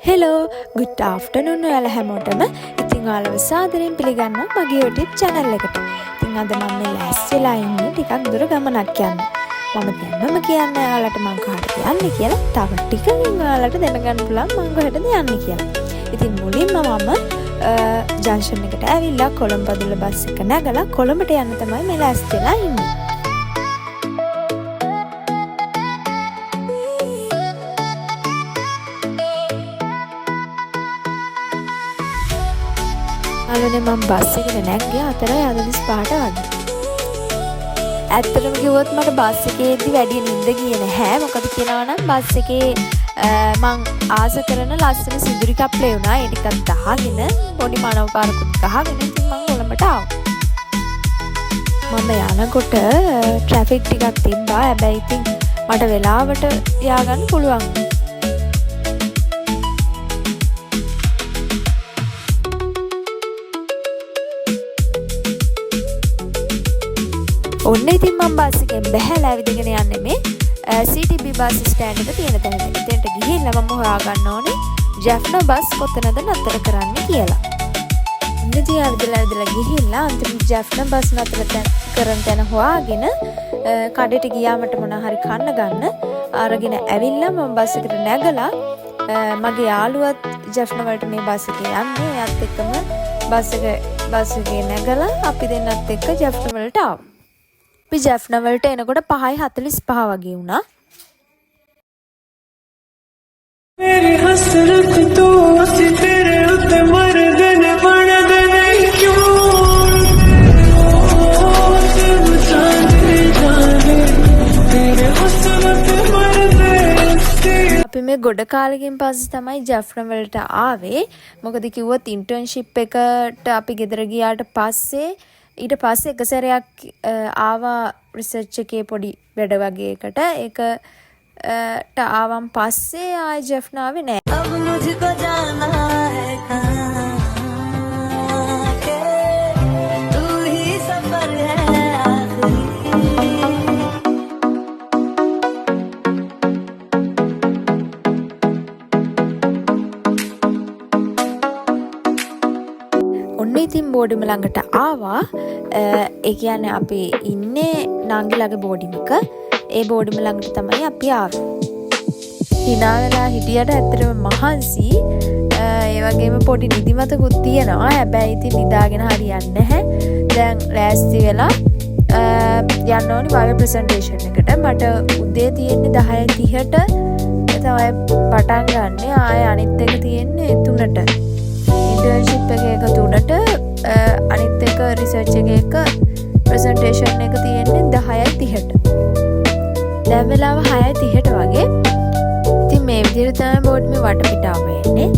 Hello good afternoon ඔයාලා හැමෝටම. ඉතින් ඔයාලව සාදරයෙන් පිළිගන්නවා මගේ YouTube channel එකට. ඉතින් අද මම මේ ලෑස්තිලා ඉන්නේ ටිකක් දුර ගමනක් යන්න. මම දැන්මම කියන්නේ ඔයාලට මං කාටද යන්නේ කියලා. තව ටිකකින් ඔයාලට දැනගන්න පුළුවන් මං කොහෙටද යන්නේ කියලා. ඉතින් මුලින්ම මම ජංක්ෂන් එකට ඇවිල්ලා කොළඹ බදුල්ල බස් එක නැගලා කොළඹට යන්න තමයි මේ ලෑස්තිලා ඉන්නේ. අලුනේ මම බස් එකට නැග්ගේ 4:45ට වගේ. ඇත්තටම කිව්වොත් මට බස් එකේදී වැඩි නිින්ද ගියේ නැහැ. මොකද කියනවා නම් බස් එකේ මං ආස කරන ලස්සන සිඳුරි කප්ලේ වුණා. ඒ ටිකක් ගහගෙන පොඩි මනෝපාරකුත් ගහගෙන ඉතින් මං කොළඹට ආවා. මම යනකොට ට්‍රැෆික් ටිකක් තිබ්බා. හැබැයි ඉතින් මට වෙලාවට ය아가න්න පුළුවන්. ඔන්න ඉතින් මම බස් එකෙන් බැහැලා ඇවිදගෙන යන්නේ මේ CTB බස් ස්ටෑන්ඩ් එක තියෙන තැනට. එතනට ගිහිල්ලා මම හොයාගන්න ඕනේ ජැෆ්නා බස් කොතනද නතර කරන්නේ කියලා. ඉන්න ඉතින් ඇවිදලා ගිහිල්ලා අන්තිමට ජැෆ්නා බස් නතර කරන තැන හොයාගෙන කඩේට ගියා මට මොනවා හරි කන්න ගන්න. අරගෙන ඇවිල්ලා මම බස් එකට නැගලා මගේ යාළුවත් ජැෆ්නා වලට මේ බස් එකේ යන්නේ. එයාත් එක්කම බස් එකේ නැගලා අපි දෙන්නත් එක්ක ජැෆ්නා වලට ආවා. අපි ජැෆ්නා වලට එනකොට 5:45 වගේ වුණා. मेरी हसरत तो हंसी तेरे उते मर देने बन देने क्यों जाने तेरे हसरत मर दे. අපි මේ ගොඩ කාලෙකින් පස්සේ තමයි ජැෆ්නා වලට ආවේ. මොකද කිව්වොත් ඉන්ටර්න්ෂිප් එකට අපි ගෙදර ගියාට පස්සේ ඊට පස්සේ එක සැරයක් ආවා රිසර්ච් එකේ පොඩි වැඩ වගේ එකට. ඒකට ආවන් පස්සේ ආයෙ ජැෆ්නා ආවේ නෑ. अब मुझको जाना है कहाँ के तू ही सफर है आखिरी. ඔන්න ඉතින් බෝඩිම ළඟට ආවා. ඒ කියන්නේ අපි ඉන්නේ නංගිලගේ බෝඩිම එක. ඒ බෝඩිම ළඟට තමයි අපි ආවේ. hina වෙලා හිටියට ඇත්තටම මහන්සි. ඒ වගේම පොඩි නිදිමතකුත් තියෙනවා. හැබැයි ඉතින් නිදාගෙන හරියන්නේ නැහැ. දැන් ලෑස්ති වෙලා යන්න ඕනි වගේ ප්‍රසන්ටේෂන් එකට. මට උදේ තියෙන්නේ 10:30ට තමයි පටන් ගන්න. ආයේ අනිත් එක තියෙන්නේ 3ට. ඉන්ටර්න්ෂිප් එකේ 3ට අනිත් එක රිසර්ච් එකේ ප්‍රසන්ටේෂන් එක තියෙන්නේ 10:30ට. දැන් වෙලාව 6:30ට වගේ. ඉතින් මේ විදිහට තමයි බෝඩ් මේ වටපිටාව වෙන්නේ.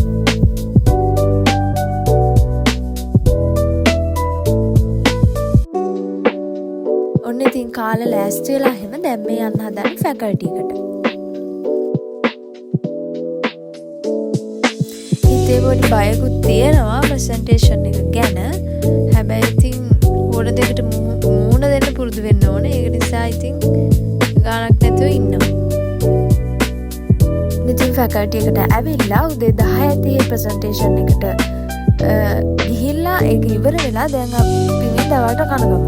ඔන්න ඉතින් කාලේ ලෑස්ති වෙලා එහෙම දැන් මේ යන්න හදන්නේ ෆැකල්ටි එකට. ඒ පොඩි බයකුත් තියෙනවා ප්‍රසන්ටේෂන් එක ගැන. හැබැයි ඉතින් ඕන දෙයකට මූණ දෙන්න පුරුදු වෙන්න ඕනේ. ඒක නිසා ඉතින් ගානක් නැතුව ඉන්නවා. ඉතින් ෆැකල්ටි එකට ඇවිල්ලා උදේ 10:30 ප්‍රසන්ටේෂන් එකට ගිහිල්ලා ඒක ඉවර වෙලා දැන් අපි පිළිඳවට කනගමු.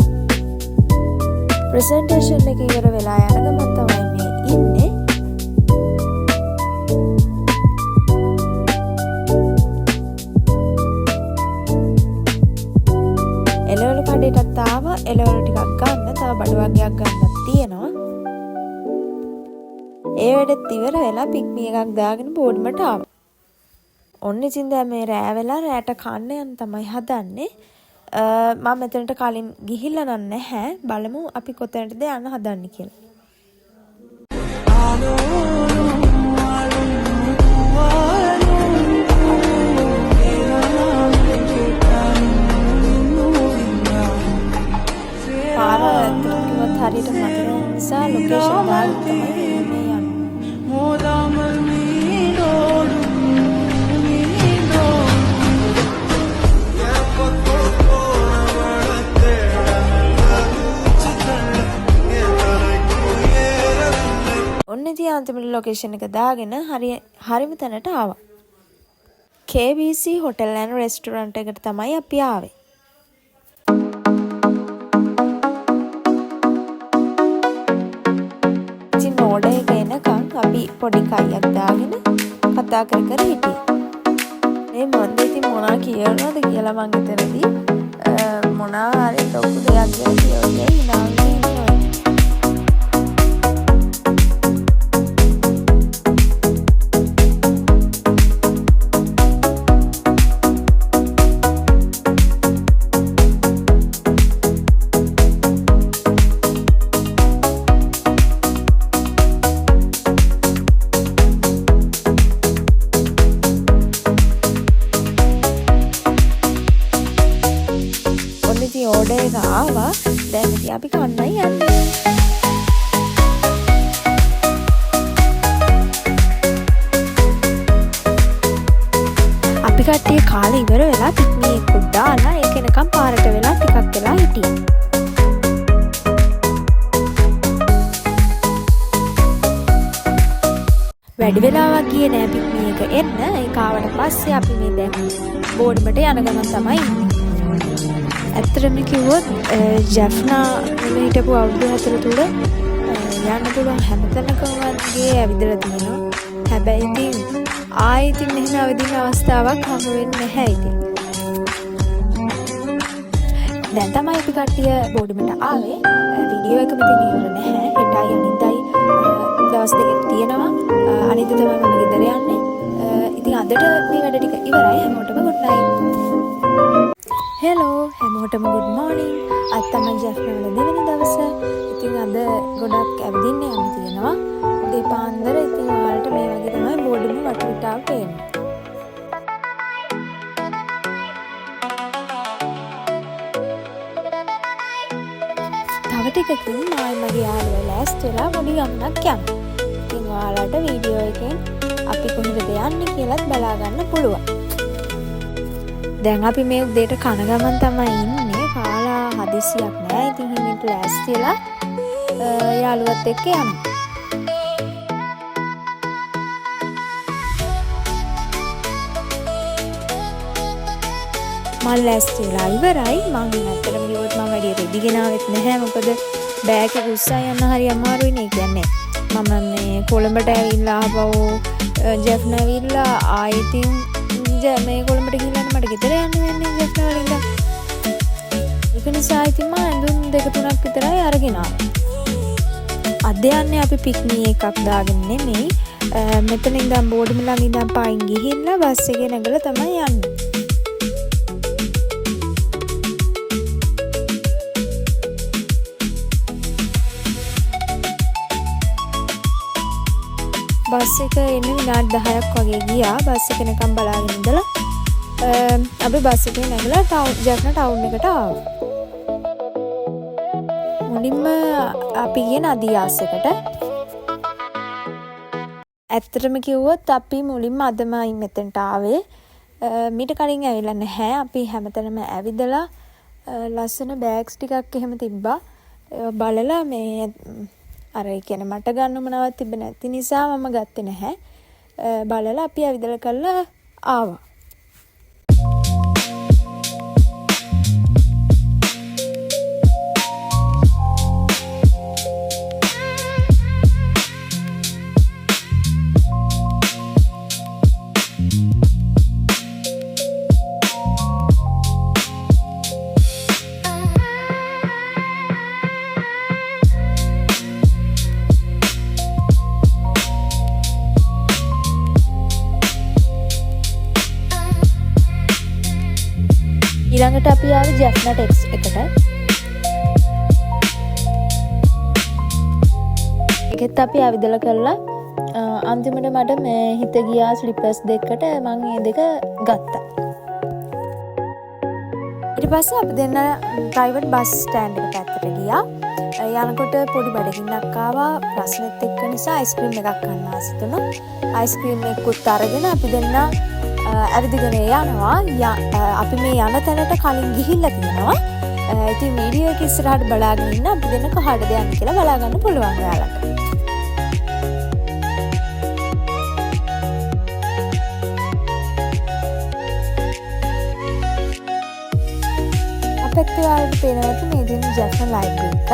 ප්‍රසන්ටේෂන් එක ඉවර වෙලා යන ගමන් තමයි මේ ඉන්නේ. එළවලු කඩේටත් ආවා. එළවලු ටිකක් ගන්න තව බඩු වර්ගයක් ගන්නත් තියෙනවා. ඒ වැඩත් ඉවර වෙලා පික්මි එකක් දාගෙන බෝඩිමට ආවා. ඔන්න ඉතින් දැන් මේ රෑ වෙලා රෑට කන්න යන තමයි හදන්නේ. මම මෙතනට කලින් ගිහිල්ලා නැහැ. බලමු අපි කොතැනටද යන්න හදන්නේ කියලා. හරියට මතක නිසා ලොකේෂන් දාලා තමයි මේ යන්නේ. ඔන්න ඉතින් අන්තිමට ලොකේෂන් එක දාගෙන හරිම තැනට ආවා. KBC Hotel and Restaurant එකට තමයි අපි ආවේ. ඉතින් ඕඩර් එක එනකන් අපි පොඩි කයියක් දාගෙන කතා කර කර හිටියේ. මේ මන්ද ඉතින් මොනා කියනවද කියලා මං හිතනදී මොනා හරි ලොකු දෙයක් ගැන කියන්නේ හිනාන්නේ ඉන්නවා. ඕඩර් එක ආවා. දැන් ඉතින් අපි කන්නයි යන්නේ. අපි කට්ටිය කාලේ ඉවර වෙලා පික්නික් එකක් දාලා ඒක එනකම් පාරට වෙලා ටිකක් වෙලා හිටියේ. වැඩි වෙලාවක් ගියේ නෑ පික්නික් එක එන්න. ඒක ආවට පස්සේ අපි මේ දැන් බෝඩිමට යන ගමන් තමයි ඉන්නේ. ඇත්තටම කිව්වොත් ජැෆ්නා හිටපු අවුරුදු 4 තුල යන්න පුළුවන් හැමතැනකම වගේ ඇවිදලා තියෙනවා. හැබැයි ඉතින් ආයෙත් මෙහෙම අවදින අවස්ථාවක් හමු වෙන්නේ නැහැ ඉතින්. දැන් තමයි අපි කට්ටිය බෝඩිමට ආවේ. වීඩියෝ එක මෙතන ඉවර නැහැ. හෙටයි අනිද්දායි දවස් දෙකක් තියෙනවා. අනිද්දා තමයි මම ගෙදර යන්නේ. ඉතින් අදට මේ වැඩ ටික ඉවරයි. හැමෝටම good night. හෙලෝ හැමෝටම good morning. අද තමයි ජැෆ්නා වල දෙවෙනි දවස. ඉතින් අද ගොඩක් ඇවිදින්න යන්න තියෙනවා. උදේ පාන්දර ඉතින් ඔයාලට මේ වගේ තමයි බෝඩිම වටපිටාව පේන්නේ. තව ටිකකින් මම මගේ යාළුවා ලෑස්ති වෙලා පොඩි ගමනක් යනවා. ඉතින් ඔයාලට වීඩියෝ එකෙන් අපි කොහෙද යන්නේ කියලාත් බලා ගන්න පුළුවන්. දැන් අපි මේ උදේට කන ගමන් තමයි ඉන්නේ. කාලා හදිසියක් නෑ. ඉතින් හිමින්ට ලෑස්ති වෙලා යාළුවත් එක්ක යනවා. මම ලෑස්ති වෙලා ඉවරයි. මම ඇත්තටම කිව්වොත් මම වැඩි රෙදි ගෙනාවෙත් නැහැ. මොකද බෑග් එක උස්සා යන්න හරි අමාරුයි නේ. කියන්නේ මම මේ කොළඹට ඇවිල්ලා ආපහු ජැෆ්නා ඇවිල්ලා ආයෙත් මේ කොළඹට ගිහින් මට ගෙදර යන්න වෙන්නේ ජැෆ්නා වලින්. ඒක නිසා ඉතින් මම ඇඳුම් 2-3ක් විතරයි අරගෙන ආවේ. අද යන්නේ අපි පික්නික් එකක් දාගෙන නෙමෙයි. මෙතන ඉඳන් බෝඩිම ළඟ ඉඳන් පායින් ගිහිල්ලා බස් එකේ නැගලා තමයි යන්නේ. බස් එක එන්නේ විනාඩි 10ක් වගේ ගියා. බස් එක නිකන් බලාගෙන ඉඳලා අපි බස් එකේ නැගලා ජැෆ්නා ටවුන් එකට ආවා. මුලින්ම අපි ගියේ නදියාස් එකට. ඇත්තටම කිව්වොත් අපි මුලින්ම අදමයි මෙතෙන්ට ආවේ. මීට කලින් ඇවිල්ලා නැහැ. අපි හැමතැනම ඇවිදලා ලස්සන බෑග්ස් ටිකක් එහෙම තිබ්බා. බලලා මේ අර කියන්නේ මට ගන්න මොනවත් තිබ්බ නැති නිසා මම ගත්තේ නැහැ. බලලා අපි ඇවිදලා කරලා ආවා. ඊළඟට අපි ආවේ ජැෆ්නා ටෙක්ස් එකට. ඒකත් අපි ඇවිදලා කරලා අන්තිමට මට මේ හිත ගියා ස්ලිපර්ස් දෙකකට. මම මේ දෙක ගත්තා. ඊට පස්සේ අපි දෙන්න ප්‍රයිවට් බස් ස්ටෑන්ඩ් එකට පැත්තට ගියා. යනකොට පොඩි බඩගින්නක් ආවා. ප්‍රශ්නෙත් එක්ක නිසා අයිස්ක්‍රීම් එකක් ගන්න ආසිතුණා. අයිස්ක්‍රීම් එකකුත් අරගෙන අපි දෙන්න ඇවිදගෙන යනවා. අපි මේ යන තැනට කලින් ගිහිල්ලා තියෙනවා. ඉතින් වීඩියෝ එක ඉස්සරහට බලාගෙන ඉන්න අපි දෙන්න කොහාටද යන්නේ කියලා බලා ගන්න පුළුවන් ඔයාලට. පැත්තේ ආවට පේනවා ඇති මේ තියෙන ජැෆ්න ලයිබ්‍රරි එක.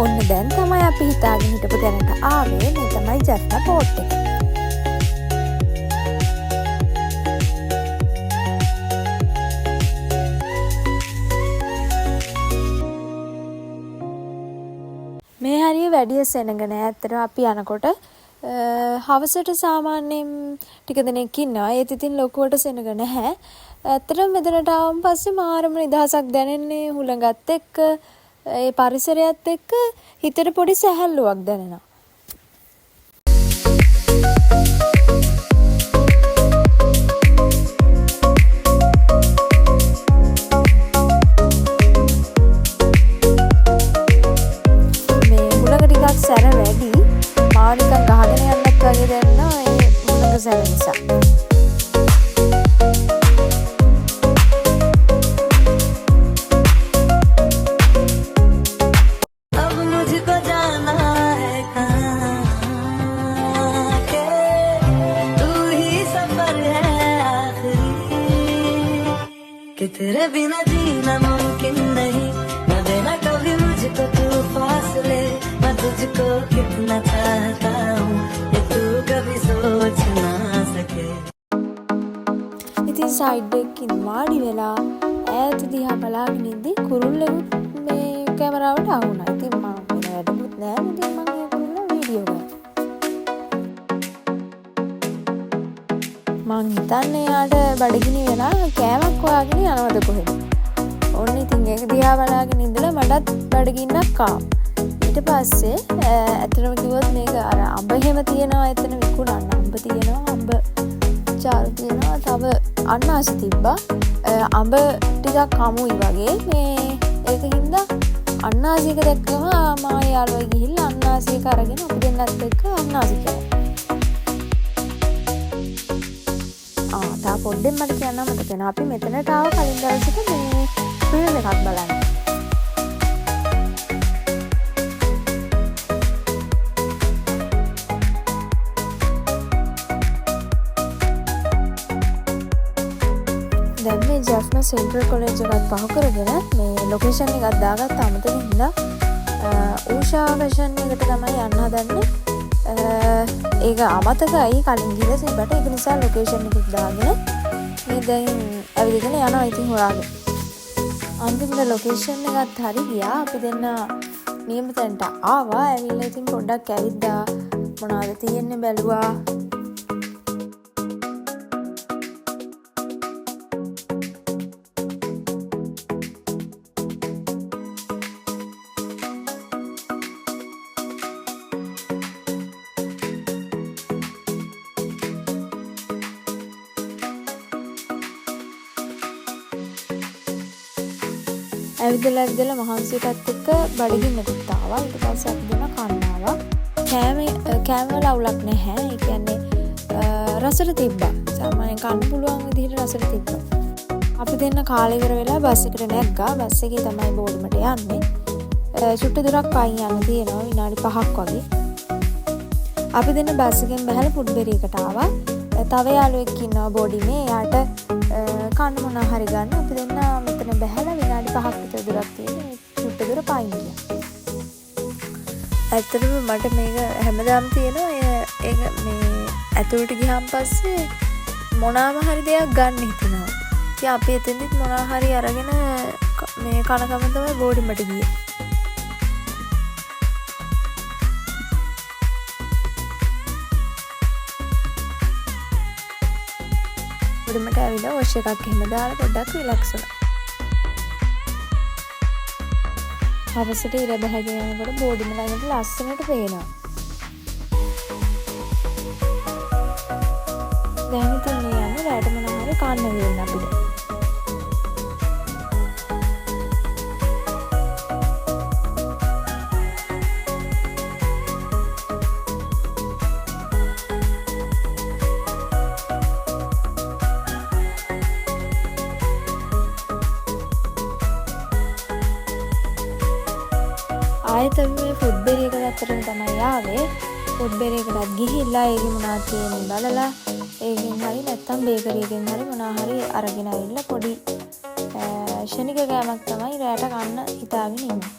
ඔන්න දැන් තමයි අපි හිතාගෙන හිටපු තැනට ආවේ. මේ තමයි ජැෆ්න පෝට් එක. මේ හරිය වැඩිය සෙනග නෑ. ඇත්තට අපි යනකොට හවසට සාමාන්‍යයෙන් ටික දෙනෙක් ඉන්නවා. ඒත් ඉතින් ලොකුවට සෙනග නැහැ. ඇත්තටම මෙතනට ආවම පස්සේ මාරම නිදහසක් දැනෙන්නේ හුළඟත් එක්ක, ඒ පරිසරයත් එක්ක හිතට පොඩි සැහැල්ලුවක් දැනෙනවා. සැර වැඩි මානිකන් ගහගෙන යන්නත් වගේ දැනෙනවා ඒ මුලක සැර නිසා. अब मुझको जाना है कहाँ के तू ही सफर है आखिरी कि तेरे बिना जीना मुमकिन नहीं न देना कभी मुझको तू फासले तुझको कितना चाहता हूँ ये तू कभी सोच ना सके. ඉතින් සයිඩ් එකකින් වාඩි වෙලා ඈත දිහා බලාගෙන ඉඳි කුරුල්ලෙකුත් මේ කැමරාවට ආවුණා. ඉතින් මම වෙන වැඩකුත් නෑ. ඉතින් මම ඒ කුරුල්ල වීඩියෝ ගත්තා. මං හිතන්නේ යාට බඩගිනි වෙලා කෑමක් හොයාගෙන යනවද කොහෙද. ඔන්න ඉතින් ඒක දිහා බලාගෙන ඉඳලා මටත් බඩගින්නක් ආවා. ඊට පස්සේ ඇත්තටම කිව්වොත් මේක අර අඹ එහෙම තියෙනවා එතන විකුණන්න. අඹ තියෙනවා, අඹ චාරු තියෙනවා, තව අන්නාසි තිබ්බා. අඹ ටිකක් කමුයි වගේ. මේ ඒකින්ද අන්නාසි එක දැක්කම මා යාළුවා ගිහිල්ලා අන්නාසි එක අරගෙන අපි දෙන්නත් එක්ක අන්නාසි කෑවා. තා පොඩ්ඩෙන් මට කියන්න මතක වෙනවා. අපි මෙතනට ආව කලින් දවසක මේ ෆිල්ම් එකක් බලන්න. දැන් මේ ජැෆ්න සෙන්ට්‍රල් කොලෙජ් එකත් පහු කරගෙන මේ ලොකේෂන් එකක් දාගත්ත අමතන හින්දා ඌෂා ෆැෂන් එකට තමයි යන්න හදන්නේ. ඒක අමතකයි කලින් ගිහලා තිබ්බට. ඒක නිසා ලොකේෂන් එකක් දාගෙන මේ දැන් ඇවිදගෙන යනවා ඉතින් හොයාගෙන. අන්තිමට ලොකේෂන් එකත් හරි ගියා. අපි දෙන්න නියම තැනට ආවා. ඇවිල්ලා ඉතින් පොඩ්ඩක් ඇවිද්දා මොනවද තියෙන්නේ බැලුවා. ඇවිදලා මහන්සියටත් එක්ක බඩගින්නකුත් ආවා. ඊට පස්සේ අපි දෙන කන්න ආවා. කෑම වල අවුලක් නැහැ. ඒ කියන්නේ රසට තිබ්බා. සාමාන්‍යයෙන් කන්න පුළුවන් විදිහට රසට තිබ්බා. අපි දෙන්න කාලේ ඉවර වෙලා බස් එකට නැග්ගා. බස් එකේ තමයි බෝඩිමට යන්නේ. චුට්ට දුරක් පයින් යන්න තියෙනවා. විනාඩි 5ක් වගේ. අපි දෙන්න බස් එකෙන් බහලා ෆුඩ්බෙරි එකට ආවා. තව යාළුවෙක් ඉන්නවා බෝඩිමේ. එයාට කන්න මොනවා හරි ගන්න. අපි දෙන්න මෙතන බහලා විනාඩි 5ක් විතර දුරක් තියෙන චුට්ට දුර පයින් ගියා. ඇත්තටම මට මේක හැමදාම තියෙනවා. ඒක මේ ඇතුළට ගියාන් පස්සේ මොනවාම හරි දෙයක් ගන්න හිතෙනවා. ඉතින් අපි එතෙන්දිත් මොනවා හරි අරගෙන මේ කනකම තමයි බෝඩිමට ගියේ. බෝඩිමට ඇවිල්ලා වොෂ් එකක් එහෙම දාලා පොඩ්ඩක් රිලැක්ස් වුණා. හවසට ඉර බහගෙන යනකොට බෝඩිම ළඟට ලස්සනට පේනවා. දැන් ඉතින් මේ යන්නේ රැට මොනවා හරි කන්න වෙන්න අපිට. ආයෙත් මේ ෆුඩ්බෙරි එක පැත්තටම තමයි ආවේ. ෆුඩ්බෙරි එකකට ගිහිල්ලා ඒකේ මොනවද තියෙන්නේ බලලා ඒකෙන් හරි නැත්තම් බේකරි එකෙන් හරි මොනවා හරි අරගෙන ආවිල්ලා පොඩි ශනික කෑමක් තමයි රැට කන්න හිතාගෙන ඉන්නේ.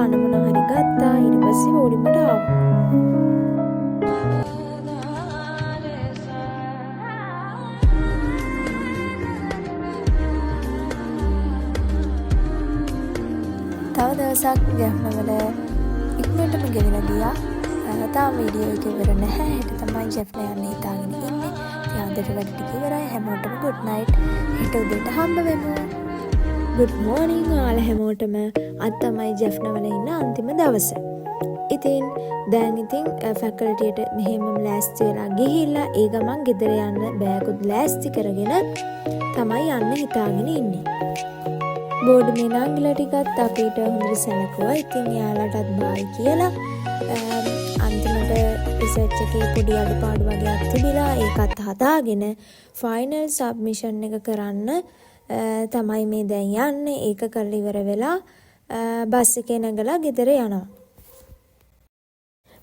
කනමන හරි ගත්තා. ඊට පස්සේ බෝඩිමට ආවා. තව දවසක් ජැෆ්නවල ඉක්මනටම ගෙවිලා ගියා. තාම වීඩියෝ එක ඉවර නැහැ. හෙට තමයි ජැෆ්න යන්න හිතාගෙන ඉන්නේ. ඉතින් අදට වැඩ ටික ඉවරයි. හැමෝටම good night. හෙට උදේට හම්බ වෙමු. good morning ඔයාලා හැමෝටම. අද තමයි ජැෆ්නවල ඉන්න අන්තිම දවස. ඉතින් දැන් ෆැකල්ටියට මෙහෙමම ලෑස්ති වෙලා ගිහිල්ලා ඒ ගමන් ගෙදර යන්න බෑගුත් ලෑස්ති කරගෙන තමයි යන්න හිතාගෙන ඉන්නේ. බෝඩිමේ නංගිලා ටිකත් අපිට හොඳට සැලකුවා. ඉතින් එයාලටත් බායි කියලා අන්තිමට රිසර්ච් එකේ පොඩි අඩුපාඩු වගේක් තිබිලා ඒකත් හදාගෙන ෆයිනල් සබ්මිෂන් එක කරන්න තමයි මේ දැන් යන්නේ. ඒක කරලා ඉවර වෙලා බස් එකේ නැගලා ගෙදර යනවා.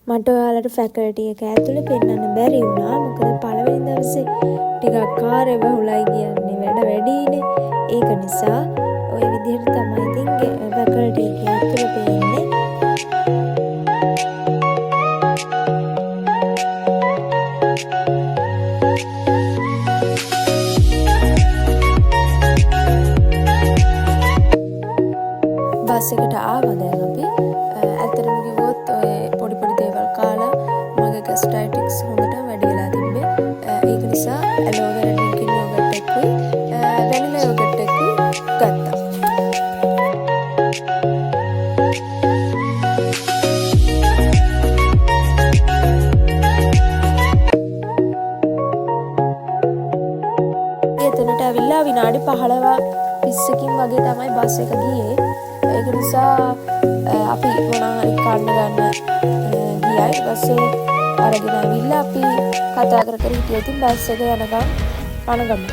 මට ඔයාලට ෆැකල්ටි එක ඇතුලේ පෙන්නන්න බැරි වුණා. මොකද පළවෙනි දවසේ ටිකක් කාර්ය බහුලයි කියන්නේ වැඩ වැඩිනේ. ඒක නිසා ওই විදිහට තමයි ඉතින් ෆැකල්ටි එක ඇතුලේ පෙන්නේ. බස් එකට ආවා දැන් අපි. ඇත්තටම කිව්වොත් ඔය පොඩි පොඩි දේවල් කාලා මගේ ගැස්ට්‍රයිටික්ස් හොඳට වැඩි වෙලා තිබ්බේ. ඒක නිසා ඇලෝවෙරා ඩ්‍රින්කින් යෝගට් එකකුයි වැනිලා යෝගට් එකකුයි ගත්තා. එතනට ඇවිල්ලා විනාඩි 15-20කින් වගේ තමයි බස් එක ගියේ. ඒක නිසා අපි මොනවා හරි කන්න ගන්න ගියා. ඊට පස්සේ අරගෙන ඇවිල්ලා අපි කතා කර කර හිටියා. ඉතින් බස් එක යනකම් අනගමු.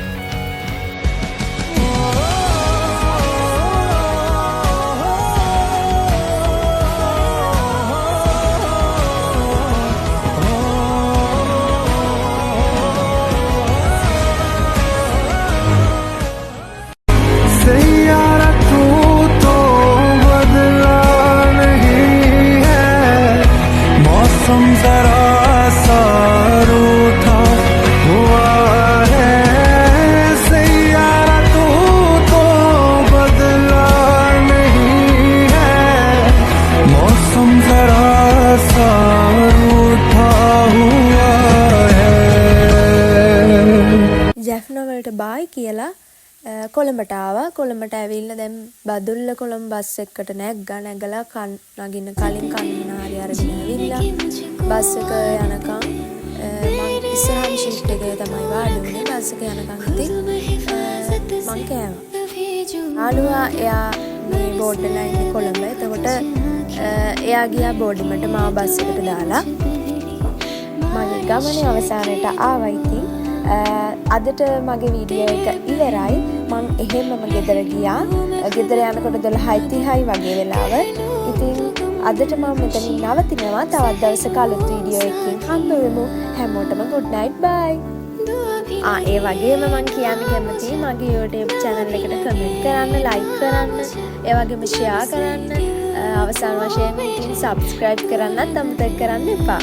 ජැෆ්නවලට බායි කියලා කොළඹට ආවා. කොළඹට ඇවිල්ලා දැන් බදුල්ල කොළඹ බස් එකකට නැගලා නගින්න කලින් කන්න හරි අරගෙන ඇවිල්ලා බස් එක යනකම් මම ඉස්සරහම ෂිෆ්ට් එකේ තමයි වාඩි වුණේ. බස් එක යනකම් ඉතින් මං කෑවා. ආලුවා එයා මේ බෝඩ් එකේ ඉන්නේ කොළඹ. එතකොට එයා ගියා බෝඩිමට මාව බස් එකට දාලා. මගේ ගමනේ අවසානයට ආවා. ඉතින් අදට මගේ වීඩියෝ එක ඉවරයි. මං එහෙමම ගෙදර ගියා. ගෙදර යනකොට 12:30 වගේ වෙලාව. ඉතින් අදට මම මෙතනින් නවතිනවා. තවත් දවසක අලුත් වීඩියෝ එකකින් හම්බ වෙමු. හැමෝටම good night bye. ඒ වගේම මං කියන්න කැමතියි මගේ YouTube channel එකට comment කරන්න, like කරන්න, ඒ වගේම share කරන්න, අවසාන වශයෙන් ඉතින් subscribe කරන්නත් අමතක කරන්න එපා.